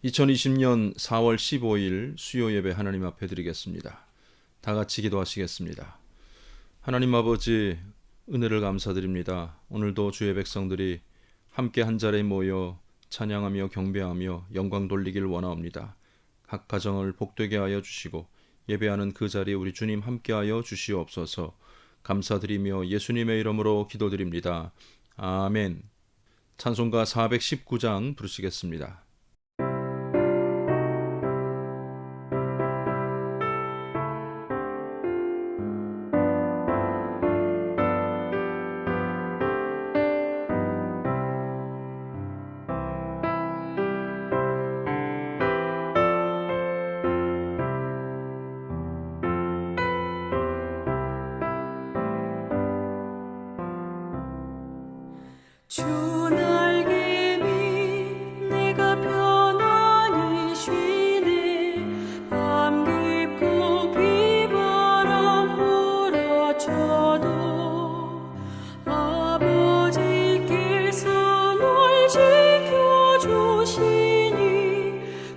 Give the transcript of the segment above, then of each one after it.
2020년 4월 15일 수요 예배 하나님 앞에 드리겠습니다. 다 같이 기도하시겠습니다. 하나님 아버지, 은혜를 감사드립니다. 오늘도 주의 백성들이 함께 한자리에 모여 찬양하며 경배하며 영광 돌리길 원하옵니다. 각 가정을 복되게 하여 주시고 예배하는 그 자리에 우리 주님 함께하여 주시옵소서. 감사드리며 예수님의 이름으로 기도드립니다. 아멘. 찬송가 419장 부르시겠습니다. 주 날개 밑 내가 편안히 쉬네. 밤 깊고 비바람 몰아쳐도 아버지께서 널 지켜주시니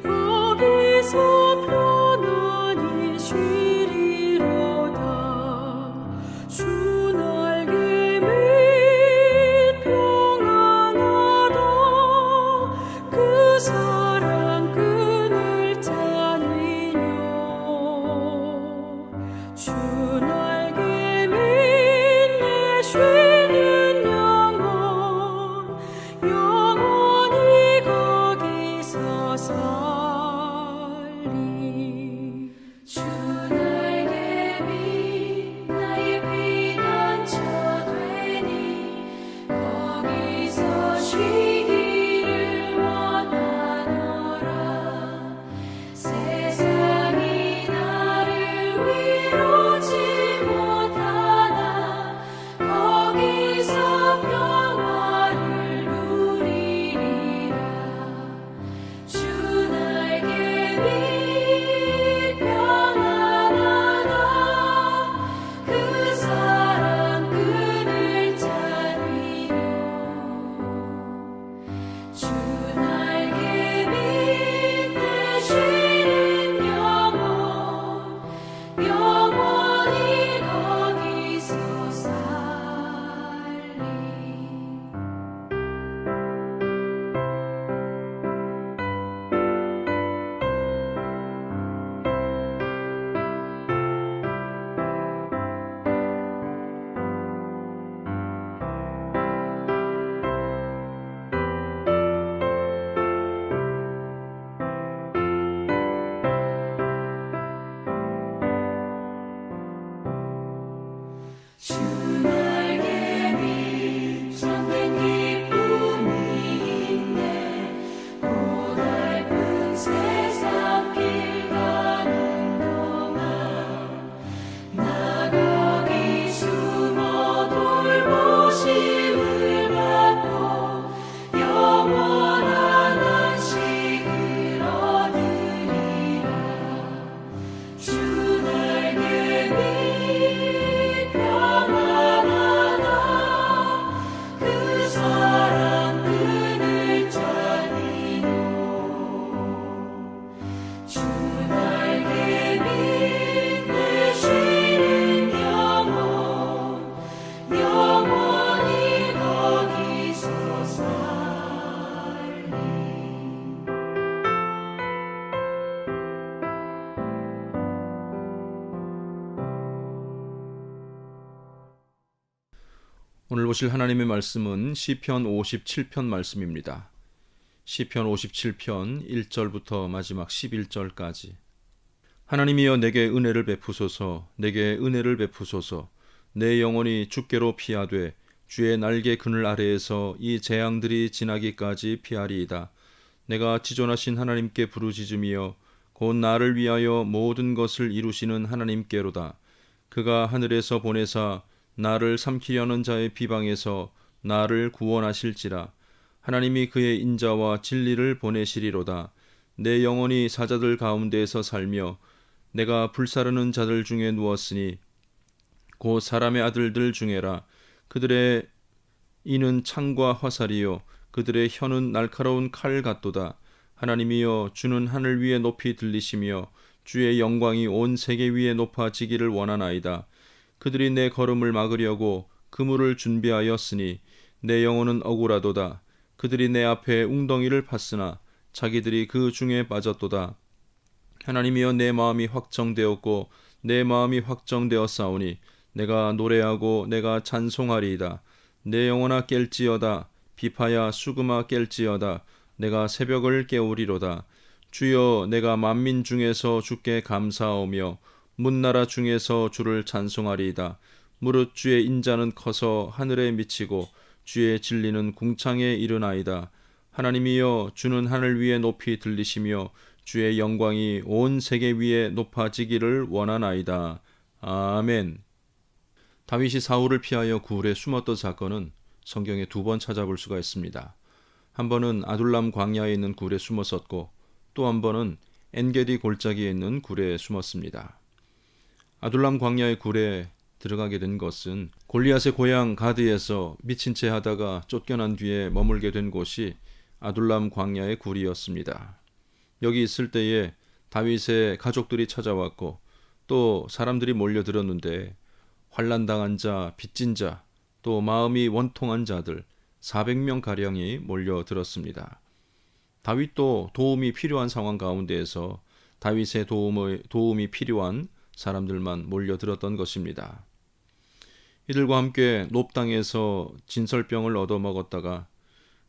거기서 편안히 쉬리로다. 주 날개 밑 그 사랑 끈을 짜니뇨. 주 날개 밑에 쉬는 영원히 거기서 살리. 주 날개 밑 나의 피난처 되니 거기서 쉬기를 원하노라. 세상이 나를 위로치 못하나 거기서 평화를 누리리라. 주 날개 밑 평안하다. 그 사랑 끈을 짜니뇨. 주 날개 밑에 쉬는 영원히 거기서 살리. 주 날개 밑 참된 기쁨이 있네. 고달픈 세상 길 가는 동안 나 거기 숨어 돌보심을 받고 영원한 안식을 얻으리라. 주 날개 밑 평안하다. 그 사랑 끈을 짜니뇨. 주 날개 밑에 쉬는 영원히 거기서 살리. 오늘 보실 하나님의 말씀은 시편 57편 말씀입니다. 시편 57편 1절부터 마지막 11절까지. 하나님이여 내게 은혜를 베푸소서. 내게 은혜를 베푸소서. 내 영혼이 주께로 피하되 주의 날개 그늘 아래에서 이 재앙들이 지나기까지 피하리이다. 내가 지존하신 하나님께 부르짖으며 곧 나를 위하여 모든 것을 이루시는 하나님께로다. 그가 하늘에서 보내사 나를 삼키려는 자의 비방에서 나를 구원하실지라. 하나님이 그의 인자와 진리를 보내시리로다. 내 영혼이 사자들 가운데에서 살며 내가 불사르는 자들 중에 누웠으니 곧 사람의 아들들 중에라. 그들의 이는 창과 화살이요 그들의 혀는 날카로운 칼 같도다. 하나님이여 주는 하늘 위에 높이 들리시며 주의 영광이 온 세계 위에 높아지기를 원하나이다. 그들이 내 걸음을 막으려고 그물을 준비하였으니 내 영혼은 억울하도다. 그들이 내 앞에 웅덩이를 팠으나 자기들이 그 중에 빠졌도다. 하나님이여 내 마음이 확정되었고 내 마음이 확정되었사오니 내가 노래하고 내가 찬송하리이다. 내 영혼아 깰지어다. 비파야 수금아 깰지어다. 내가 새벽을 깨우리로다. 주여 내가 만민 중에서 주께 감사하오며 문나라 중에서 주를 찬송하리이다. 무릇 주의 인자는 커서 하늘에 미치고 주의 진리는 궁창에 이르나이다. 하나님이여 주는 하늘 위에 높이 들리시며 주의 영광이 온 세계 위에 높아지기를 원하나이다. 아멘. 다윗이 사울을 피하여 굴에 숨었던 사건은 성경에 2번 찾아볼 수가 있습니다. 한 번은 아둘람 광야에 있는 굴에 숨었었고 또 한 번은 엔게디 골짜기에 있는 굴에 숨었습니다. 아둘람 광야의 굴에 들어가게 된 것은 골리앗의 고향 가드에서 미친 채 하다가 쫓겨난 뒤에 머물게 된 곳이 아둘람 광야의 굴이었습니다. 여기 있을 때에 다윗의 가족들이 찾아왔고 또 사람들이 몰려들었는데 환난당한 자, 빚진 자, 또 마음이 원통한 자들 400명 가량이 몰려들었습니다. 다윗도 도움이 필요한 상황 가운데에서 다윗의 도움이 필요한 사람들만 몰려들었던 것입니다. 이들과 함께 놉당에서 진설병을 얻어먹었다가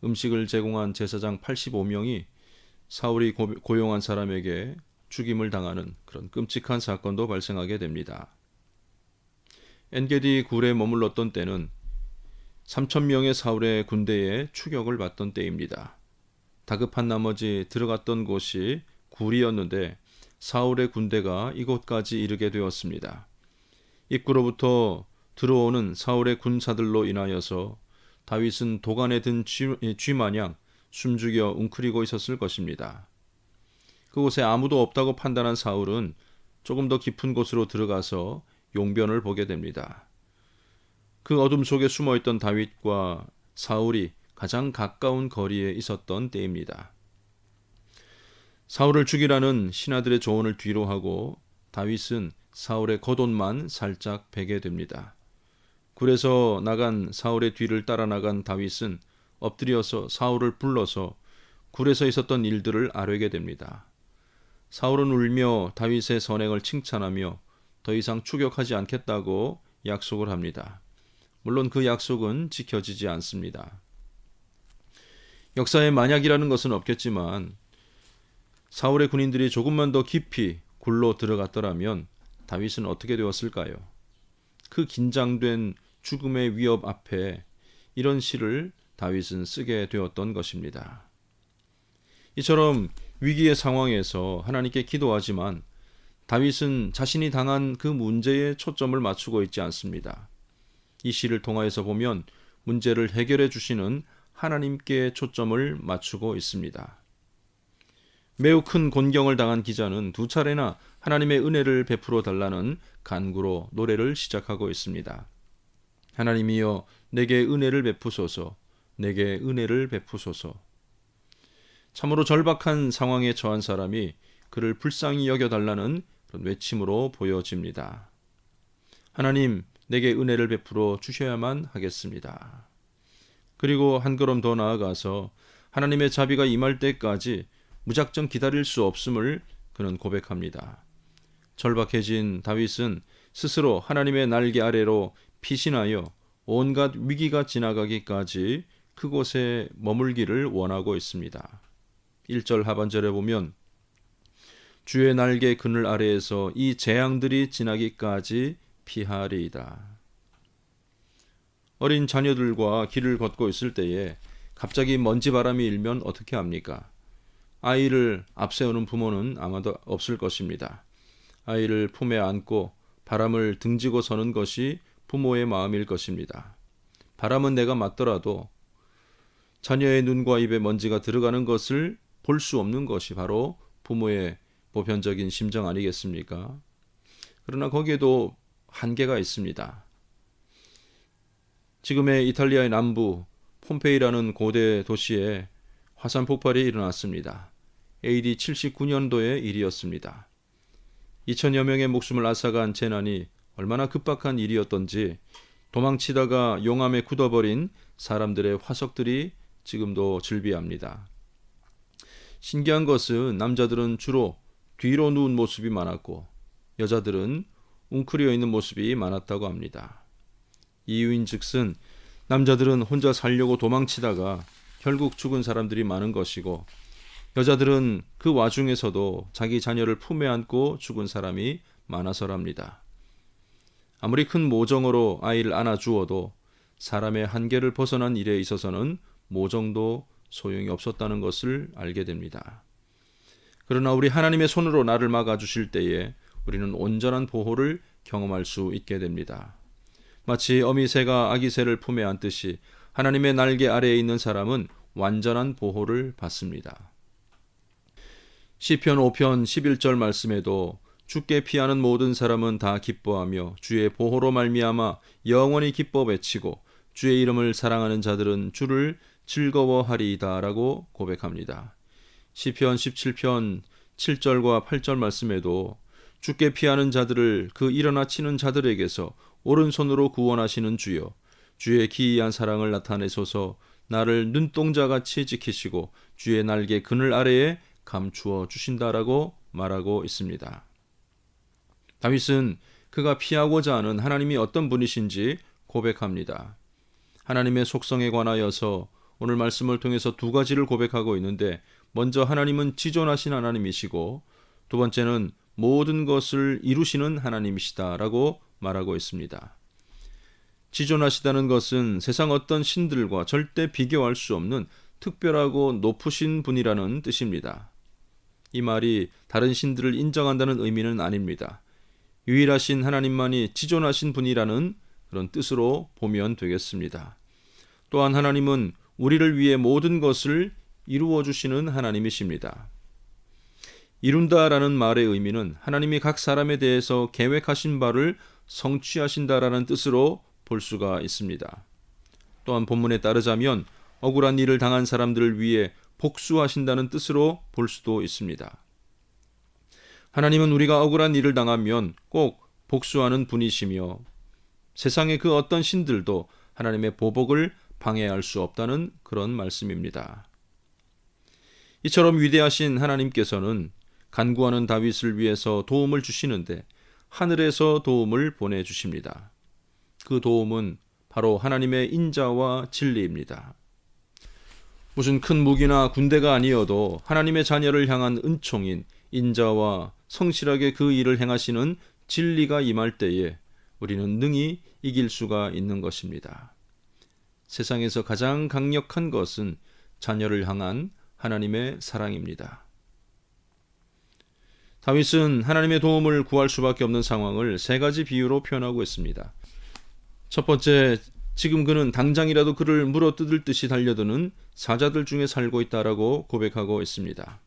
음식을 제공한 제사장 85명이 사울이 고용한 사람에게 죽임을 당하는 그런 끔찍한 사건도 발생하게 됩니다. 엔게디 굴에 머물렀던 때는 3,000명의 사울의 군대에 추격을 받던 때입니다. 다급한 나머지 들어갔던 곳이 굴이었는데 사울의 군대가 이곳까지 이르게 되었습니다. 입구로부터 들어오는 사울의 군사들로 인하여서 다윗은 도간에 든 쥐마냥 숨죽여 웅크리고 있었을 것입니다. 그곳에 아무도 없다고 판단한 사울은 조금 더 깊은 곳으로 들어가서 용변을 보게 됩니다. 그 어둠 속에 숨어있던 다윗과 사울이 가장 가까운 거리에 있었던 때입니다. 사울을 죽이라는 신하들의 조언을 뒤로 하고 다윗은 사울의 겉옷만 살짝 베게 됩니다. 굴에서 나간 사울의 뒤를 따라 나간 다윗은 엎드려서 사울을 불러서 굴에서 있었던 일들을 아뢰게 됩니다. 사울은 울며 다윗의 선행을 칭찬하며 더 이상 추격하지 않겠다고 약속을 합니다. 물론 그 약속은 지켜지지 않습니다. 역사에 만약이라는 것은 없겠지만 사울의 군인들이 조금만 더 깊이 굴로 들어갔더라면 다윗은 어떻게 되었을까요? 그 긴장된 죽음의 위협 앞에 이런 시를 다윗은 쓰게 되었던 것입니다. 이처럼 위기의 상황에서 하나님께 기도하지만 다윗은 자신이 당한 그 문제에 초점을 맞추고 있지 않습니다. 이 시를 통하여서 보면 문제를 해결해 주시는 하나님께 초점을 맞추고 있습니다. 매우 큰 곤경을 당한 기자는 2차례나 하나님의 은혜를 베풀어 달라는 간구로 노래를 시작하고 있습니다. 하나님이여 내게 은혜를 베푸소서, 내게 은혜를 베푸소서. 참으로 절박한 상황에 처한 사람이 그를 불쌍히 여겨달라는 그런 외침으로 보여집니다. 하나님, 내게 은혜를 베풀어 주셔야만 하겠습니다. 그리고 한 걸음 더 나아가서 하나님의 자비가 임할 때까지 무작정 기다릴 수 없음을 그는 고백합니다. 절박해진 다윗은 스스로 하나님의 날개 아래로 피신하여 온갖 위기가 지나가기까지 그곳에 머물기를 원하고 있습니다. 1절 하반절에 보면 주의 날개 그늘 아래에서 이 재앙들이 지나기까지 피하리이다. 어린 자녀들과 길을 걷고 있을 때에 갑자기 먼지바람이 일면 어떻게 합니까? 아이를 앞세우는 부모는 아마도 없을 것입니다. 아이를 품에 안고 바람을 등지고 서는 것이 부모의 마음일 것입니다. 바람은 내가 맞더라도 자녀의 눈과 입에 먼지가 들어가는 것을 볼 수 없는 것이 바로 부모의 보편적인 심정 아니겠습니까? 그러나 거기에도 한계가 있습니다. 지금의 이탈리아의 남부 폼페이라는 고대 도시에 화산 폭발이 일어났습니다. AD 79년도의 일이었습니다. 2000여 명의 목숨을 앗아간 재난이 얼마나 급박한 일이었던지 도망치다가 용암에 굳어버린 사람들의 화석들이 지금도 즐비합니다. 신기한 것은 남자들은 주로 뒤로 누운 모습이 많았고 여자들은 웅크려 있는 모습이 많았다고 합니다. 이유인즉슨 남자들은 혼자 살려고 도망치다가 결국 죽은 사람들이 많은 것이고 여자들은 그 와중에서도 자기 자녀를 품에 안고 죽은 사람이 많아서랍니다. 아무리 큰 모정으로 아이를 안아주어도 사람의 한계를 벗어난 일에 있어서는 모정도 소용이 없었다는 것을 알게 됩니다. 그러나 우리 하나님의 손으로 나를 막아주실 때에 우리는 온전한 보호를 경험할 수 있게 됩니다. 마치 어미새가 아기새를 품에 안듯이 하나님의 날개 아래에 있는 사람은 완전한 보호를 받습니다. 시편 5편 11절 말씀에도 주께 피하는 모든 사람은 다 기뻐하며 주의 보호로 말미암아 영원히 기뻐 외치고 주의 이름을 사랑하는 자들은 주를 즐거워하리이다 라고 고백합니다. 시편 17편 7절과 8절 말씀에도 주께 피하는 자들을 그 일어나 치는 자들에게서 오른손으로 구원하시는 주여 주의 기이한 사랑을 나타내소서 나를 눈동자같이 지키시고 주의 날개 그늘 아래에 감추어 주신다라고 말하고 있습니다. 다윗은 그가 피하고자 하는 하나님이 어떤 분이신지 고백합니다. 하나님의 속성에 관하여서 오늘 말씀을 통해서 두 가지를 고백하고 있는데 먼저 하나님은 지존하신 하나님이시고 두 번째는 모든 것을 이루시는 하나님이시다라고 말하고 있습니다. 지존하시다는 것은 세상 어떤 신들과 절대 비교할 수 없는 특별하고 높으신 분이라는 뜻입니다. 이 말이 다른 신들을 인정한다는 의미는 아닙니다. 유일하신 하나님만이 지존하신 분이라는 그런 뜻으로 보면 되겠습니다. 또한 하나님은 우리를 위해 모든 것을 이루어 주시는 하나님이십니다. 이룬다라는 말의 의미는 하나님이 각 사람에 대해서 계획하신 바를 성취하신다라는 뜻으로 볼 수가 있습니다. 또한 본문에 따르자면 억울한 일을 당한 사람들을 위해 복수하신다는 뜻으로 볼 수도 있습니다. 하나님은 우리가 억울한 일을 당하면 꼭 복수하는 분이시며 세상의 그 어떤 신들도 하나님의 보복을 방해할 수 없다는 그런 말씀입니다. 이처럼 위대하신 하나님께서는 간구하는 다윗을 위해서 도움을 주시는데 하늘에서 도움을 보내주십니다. 그 도움은 바로 하나님의 인자와 진리입니다. 무슨 큰 무기나 군대가 아니어도 하나님의 자녀를 향한 은총인 인자와 성실하게 그 일을 행하시는 진리가 임할 때에 우리는 능히 이길 수가 있는 것입니다. 세상에서 가장 강력한 것은 자녀를 향한 하나님의 사랑입니다. 다윗은 하나님의 도움을 구할 수밖에 없는 상황을 세 가지 비유로 표현하고 있습니다. 첫 번째, 지금 그는 당장이라도 그를 물어뜯을 듯이 달려드는 사자들 중에 살고 있다라고 고백하고 있습니다.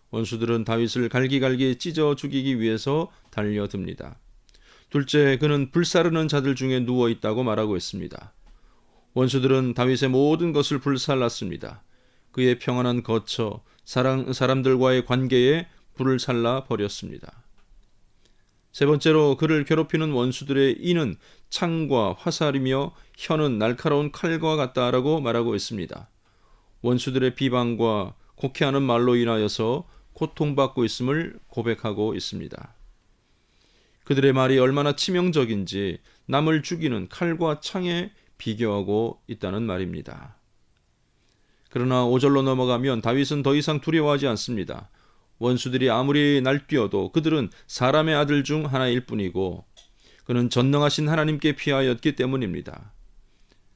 원수들은 다윗을 갈기갈기 찢어 죽이기 위해서 달려듭니다. 둘째, 그는 불사르는 자들 중에 누워 있다고 말하고 있습니다. 원수들은 다윗의 모든 것을 불살랐습니다. 그의 평안한 거처, 사람들과의 관계에 불을 살라 버렸습니다. 세 번째로 그를 괴롭히는 원수들의 이는 창과 화살이며 혀는 날카로운 칼과 같다라고 말하고 있습니다. 원수들의 비방과 곡해하는 말로 인하여서 고통받고 있음을 고백하고 있습니다. 그들의 말이 얼마나 치명적인지 남을 죽이는 칼과 창에 비교하고 있다는 말입니다. 그러나 5절로 넘어가면 다윗은 더 이상 두려워하지 않습니다. 원수들이 아무리 날뛰어도 그들은 사람의 아들 중 하나일 뿐이고 그는 전능하신 하나님께 피하였기 때문입니다.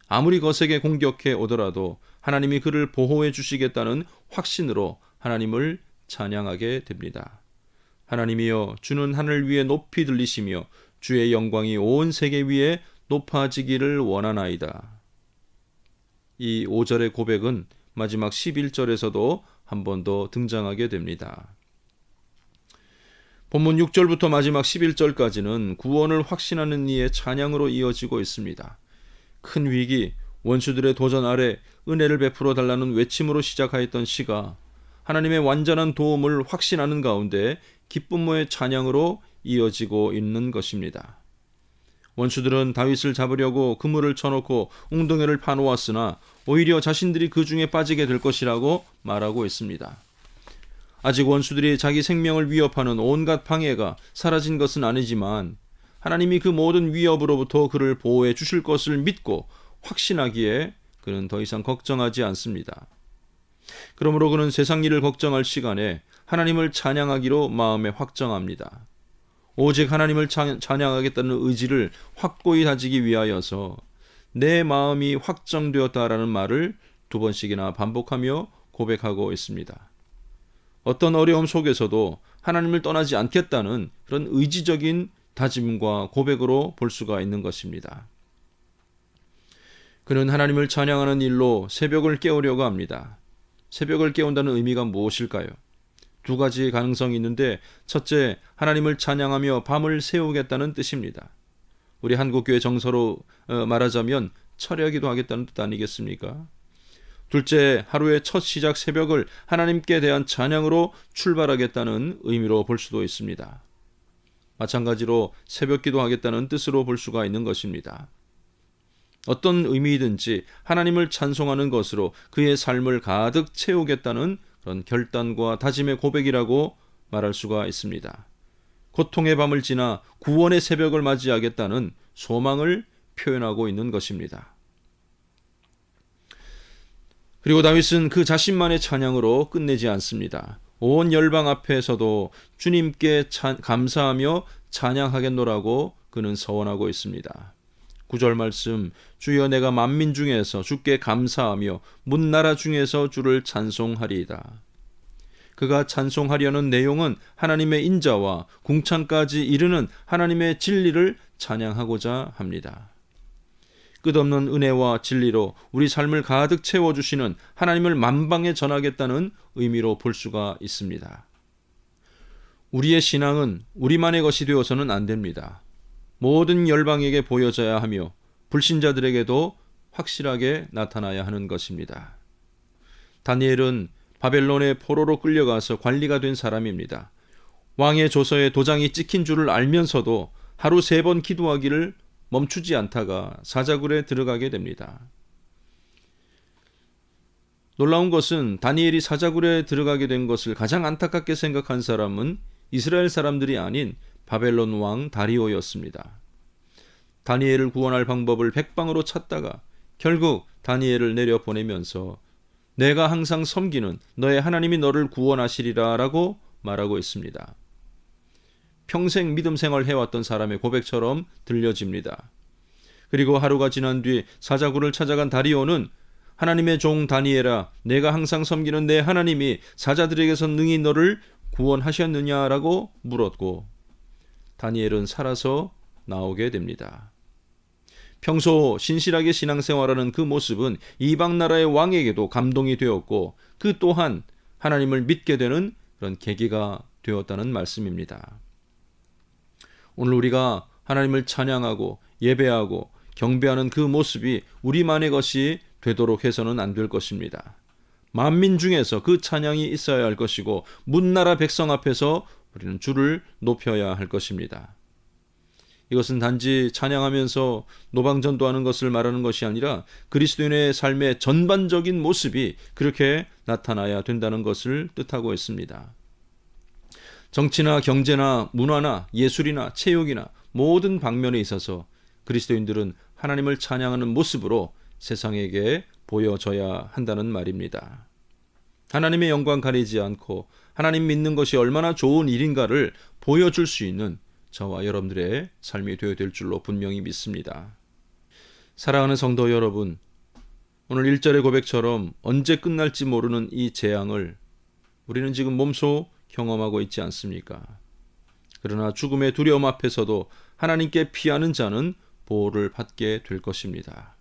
아무리 거세게 공격해 오더라도 하나님이 그를 보호해 주시겠다는 확신으로 하나님을 찬양하게 됩니다. 하나님이여, 주는 하늘 위에 높이 들리시며 주의 영광이 온 세계 위에 높아지기를 원하나이다. 이 5절의 고백은 마지막 11절에서도 한 번 더 등장하게 됩니다. 본문 6절부터 마지막 11절까지는 구원을 확신하는 이의 찬양으로 이어지고 있습니다. 큰 위기, 원수들의 도전 아래 은혜를 베풀어 달라는 외침으로 시작하였던 시가 하나님의 완전한 도움을 확신하는 가운데 기쁨의 찬양으로 이어지고 있는 것입니다. 원수들은 다윗을 잡으려고 그물을 쳐놓고 웅덩이를 파놓았으나 오히려 자신들이 그 중에 빠지게 될 것이라고 말하고 있습니다. 아직 원수들이 자기 생명을 위협하는 온갖 방해가 사라진 것은 아니지만 하나님이 그 모든 위협으로부터 그를 보호해 주실 것을 믿고 확신하기에 그는 더 이상 걱정하지 않습니다. 그러므로 그는 세상 일을 걱정할 시간에 하나님을 찬양하기로 마음에 확정합니다. 오직 하나님을 찬양하겠다는 의지를 확고히 다지기 위하여서 내 마음이 확정되었다라는 말을 2번씩이나 반복하며 고백하고 있습니다. 어떤 어려움 속에서도 하나님을 떠나지 않겠다는 그런 의지적인 다짐과 고백으로 볼 수가 있는 것입니다. 그는 하나님을 찬양하는 일로 새벽을 깨우려고 합니다. 새벽을 깨운다는 의미가 무엇일까요? 2가지 가능성이 있는데 첫째, 하나님을 찬양하며 밤을 새우겠다는 뜻입니다. 우리 한국교회 정서로 말하자면 철야기도 하겠다는 뜻 아니겠습니까? 둘째, 하루의 첫 시작 새벽을 하나님께 대한 찬양으로 출발하겠다는 의미로 볼 수도 있습니다. 마찬가지로 새벽기도 하겠다는 뜻으로 볼 수가 있는 것입니다. 어떤 의미이든지 하나님을 찬송하는 것으로 그의 삶을 가득 채우겠다는 그런 결단과 다짐의 고백이라고 말할 수가 있습니다. 고통의 밤을 지나 구원의 새벽을 맞이하겠다는 소망을 표현하고 있는 것입니다. 그리고 다윗은 그 자신만의 찬양으로 끝내지 않습니다. 온 열방 앞에서도 주님께 감사하며 찬양하겠노라고 그는 서원하고 있습니다. 9절 말씀, 주여 내가 만민 중에서 주께 감사하며 문나라 중에서 주를 찬송하리이다. 그가 찬송하려는 내용은 하나님의 인자와 궁창까지 이르는 하나님의 진리를 찬양하고자 합니다. 끝없는 은혜와 진리로 우리 삶을 가득 채워주시는 하나님을 만방에 전하겠다는 의미로 볼 수가 있습니다. 우리의 신앙은 우리만의 것이 되어서는 안 됩니다. 모든 열방에게 보여져야 하며 불신자들에게도 확실하게 나타나야 하는 것입니다. 다니엘은 바벨론의 포로로 끌려가서 관리가 된 사람입니다. 왕의 조서에 도장이 찍힌 줄을 알면서도 하루 3번 기도하기를 멈추지 않다가 사자굴에 들어가게 됩니다. 놀라운 것은 다니엘이 사자굴에 들어가게 된 것을 가장 안타깝게 생각한 사람은 이스라엘 사람들이 아닌 바벨론 왕 다리오였습니다. 다니엘을 구원할 방법을 백방으로 찾다가 결국 다니엘을 내려보내면서 내가 항상 섬기는 너의 하나님이 너를 구원하시리라 라고 말하고 있습니다. 평생 믿음 생활 해왔던 사람의 고백처럼 들려집니다. 그리고 하루가 지난 뒤 사자굴을 찾아간 다리오는 하나님의 종 다니엘아, 내가 항상 섬기는 내 하나님이 사자들에게서 능히 너를 구원하셨느냐라고 물었고 다니엘은 살아서 나오게 됩니다. 평소 신실하게 신앙생활하는 그 모습은 이방 나라의 왕에게도 감동이 되었고 그 또한 하나님을 믿게 되는 그런 계기가 되었다는 말씀입니다. 오늘 우리가 하나님을 찬양하고 예배하고 경배하는 그 모습이 우리만의 것이 되도록 해서는 안 될 것입니다. 만민 중에서 그 찬양이 있어야 할 것이고 문나라 백성 앞에서 우리는 주를 높여야 할 것입니다. 이것은 단지 찬양하면서 노방전도하는 것을 말하는 것이 아니라 그리스도인의 삶의 전반적인 모습이 그렇게 나타나야 된다는 것을 뜻하고 있습니다. 정치나 경제나 문화나 예술이나 체육이나 모든 방면에 있어서 그리스도인들은 하나님을 찬양하는 모습으로 세상에게 보여져야 한다는 말입니다. 하나님의 영광 가리지 않고 하나님 믿는 것이 얼마나 좋은 일인가를 보여줄 수 있는 저와 여러분들의 삶이 되어야 될 줄로 분명히 믿습니다. 사랑하는 성도 여러분, 오늘 1절의 고백처럼 언제 끝날지 모르는 이 재앙을 우리는 지금 몸소 경험하고 있지 않습니까? 그러나 죽음의 두려움 앞에서도 하나님께 피하는 자는 보호를 받게 될 것입니다.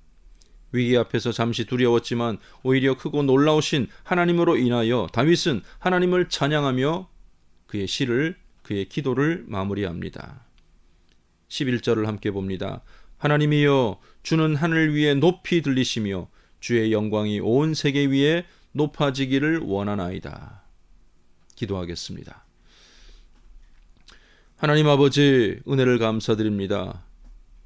위기 앞에서 잠시 두려웠지만 오히려 크고 놀라우신 하나님으로 인하여 다윗은 하나님을 찬양하며 그의 시를, 그의 기도를 마무리합니다. 11절을 함께 봅니다. 하나님이여, 주는 하늘 위에 높이 들리시며 주의 영광이 온 세계 위에 높아지기를 원하나이다. 기도하겠습니다. 하나님 아버지, 은혜를 감사드립니다.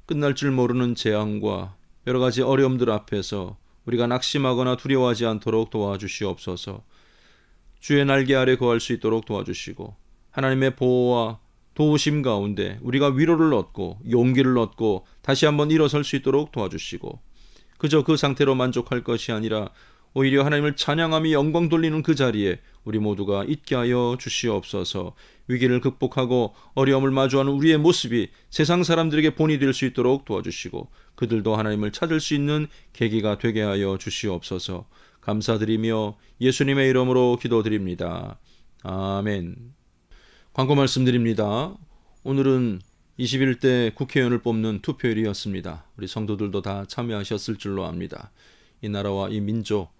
끝날 줄 모르는 재앙과 여러 가지 어려움들 앞에서 우리가 낙심하거나 두려워하지 않도록 도와주시옵소서. 주의 날개 아래 거할 수 있도록 도와주시고, 하나님의 보호와 도우심 가운데 우리가 위로를 얻고 용기를 얻고 다시 한번 일어설 수 있도록 도와주시고, 그저 그 상태로 만족할 것이 아니라 오히려 하나님을 찬양하며 영광 돌리는 그 자리에 우리 모두가 있게 하여 주시옵소서. 위기를 극복하고 어려움을 마주하는 우리의 모습이 세상 사람들에게 본이 될 수 있도록 도와주시고, 그들도 하나님을 찾을 수 있는 계기가 되게 하여 주시옵소서. 감사드리며 예수님의 이름으로 기도드립니다. 아멘. 광고 말씀드립니다. 오늘은 21대 국회의원을 뽑는 투표일이었습니다. 우리 성도들도 다 참여하셨을 줄로 압니다. 이 나라와 이 민족,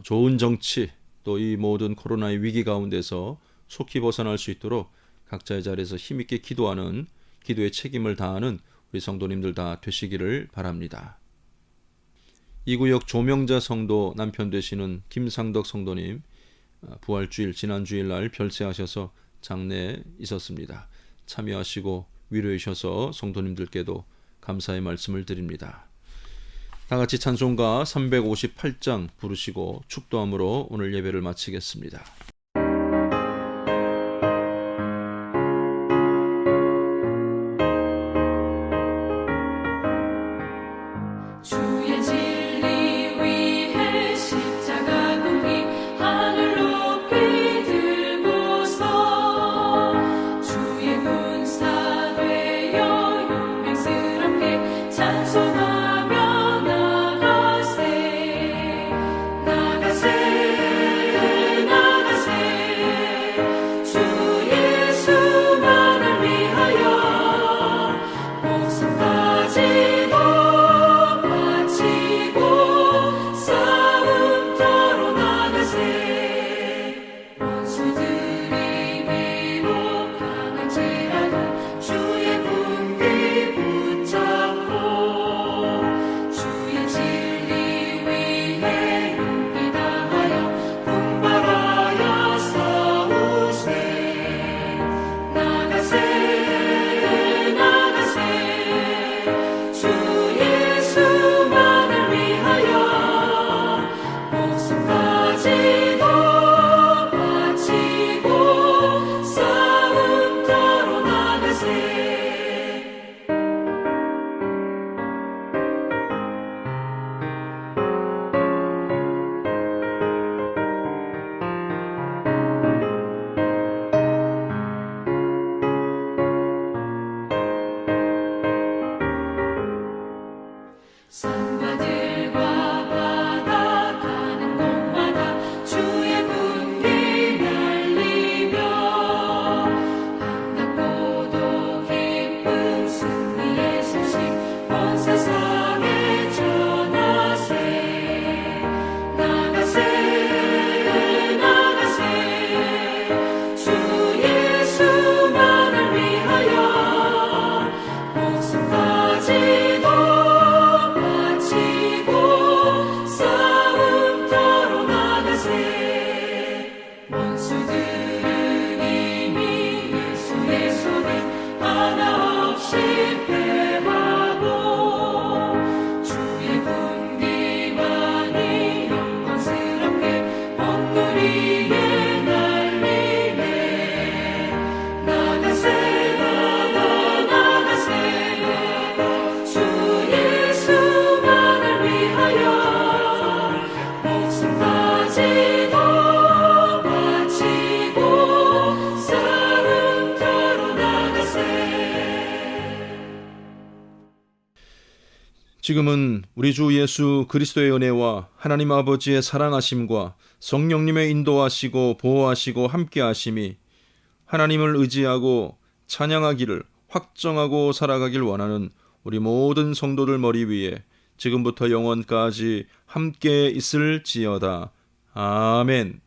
좋은 정치, 또 이 모든 코로나의 위기 가운데서 속히 벗어날 수 있도록 각자의 자리에서 힘있게 기도하는, 기도의 책임을 다하는 우리 성도님들 다 되시기를 바랍니다. 이 구역 조명자 성도 남편 되시는 김상덕 성도님, 부활주일 지난 주일날 별세하셔서 장례에 있었습니다. 참여하시고 위로해 주셔서 성도님들께도 감사의 말씀을 드립니다. 다 같이 찬송가 358장 부르시고 축도함으로 오늘 예배를 마치겠습니다. 주의 진리 위해 십자가 공기 하늘 높이 들고서 주의 군사 되어 용맹스럽게 찬송하며 나가세 나가세 나가세 주 예수만을 위하여 목숨까지도 싸움터로 나가세 원수들이 비록 강할지라도 주의 군기 붙잡고 주의 진리 위해 용기 다하여 분발하여 싸우세 나가세 나가세 주 예수만을 위하여 목숨까지도 바치고 싸움터로 나가세 산과들과 바다 가는 곳마다 주의 군기 날리며 반갑고도 기쁜 승리의 소식 온 세상에 전하세 나가세 나가세 주 예수만을 위하여 목숨까지도 바치고 싸움터로 나가세 원수들은 이미 예수의 손에 하나 없이 패하고 주의 군기만이 영광스럽게 온 누리에 날리네 나가세 나가세 주 예수만을 위하여 목숨까지도 바치고 싸움터로 나가세 지금은 우리 주 예수 그리스도의 은혜와 하나님 아버지의 사랑하심과 성령님의 인도하시고 보호하시고 함께하심이 하나님을 의지하고 찬양하기를 확정하고 살아가길 원하는 우리 모든 성도들 머리 위에 지금부터 영원까지 함께 있을지어다. 아멘.